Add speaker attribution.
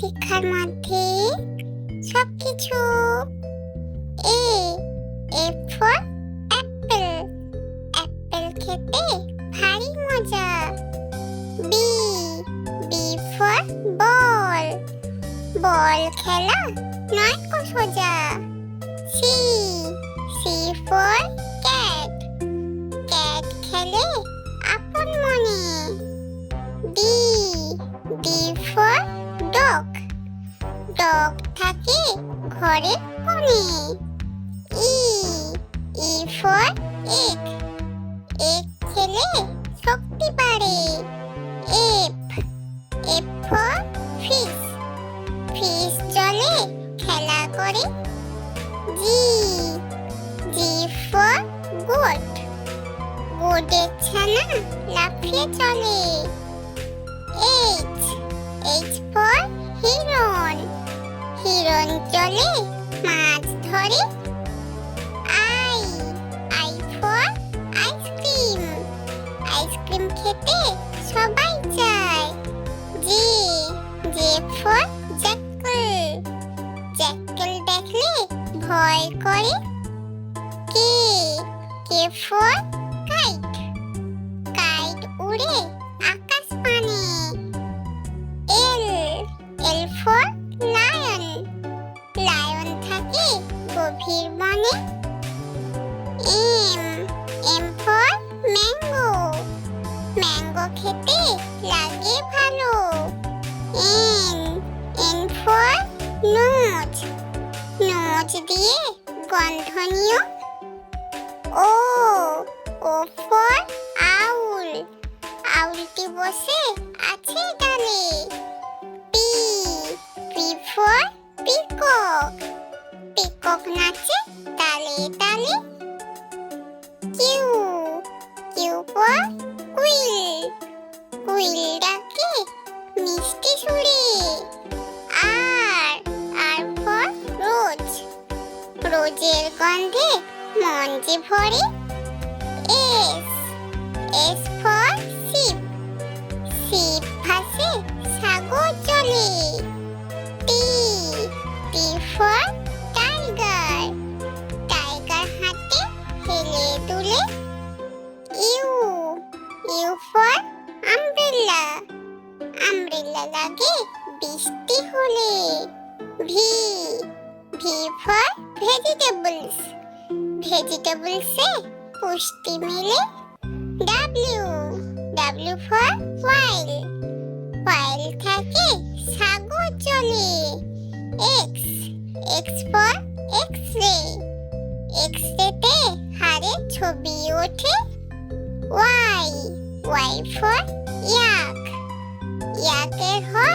Speaker 1: শিক্ষার মধ্যে সবকিছু। এ ফর অ্যাপেল, অ্যাপেল খেতে ভারী মজা। বি ফর বল, বল খেলা নয় কো সোজা। সি ফর ক্যাট, ক্যাট খেলে আপন মনে। ডি ফর ডগ, ডগ থাকে ঘরের কোণে। ই ফর এগ, এগ খেলে শক্তি বাড়ে। এফ ফর ফিশ, ফিশ জলে খেলা করে। জি ফর গোট, গোটের ছানা লাফিয়ে চলে। এইচ ফর হিরণ, হিরণ জলে মাছ ধরে। আই ফর আইসক্রিম, আইসক্রিম খেতে সবাই চায়। জে ফর জ্যাকল, জ্যাকল দেখলে ভয় করে। কে ফর কাইট, কাইট উড়ে আকাশ পানে। এল ফর লায়ন, লায়ন থাকে গভীর বনে। এম ফর ম্যাঙ্গো, ম্যাঙ্গো খেতে লাগে ভালো। এন ফর নোজ, নোজ দিয়ে গন্ধ নিও। ও ফর আউল, আউলটি বসে আছে ডালে। পি ফর পিকক, পিকক নাচে তালে তালে। কিউ ফর কুইল, কুইল ডাকে মিষ্টি সুরে। আর ফর রোজ, রোজের গন্ধে মন যে ভরে। এস ফর শিপ, শিপ ভাসে সাগর জলে। টি ফর টাইগার, টাইগার হাতে হেলে দুলে। ইউ ফর আমব্রেলা, আমব্রেলা লাগে বৃষ্টি হলে। ভি ফর ভেজিটেবলস, ভেজিটেবলসে পুষ্টি মেলে। ডাব্লিউ ফর হোয়াইল, হোয়াইল থাকে সাগর জলে। এক্স ফর এক্স-রে, এক্স-রেতে হাড়ের ছবি ওঠে। ওয়াই ফর ইয়াক, ইয়াকের হয়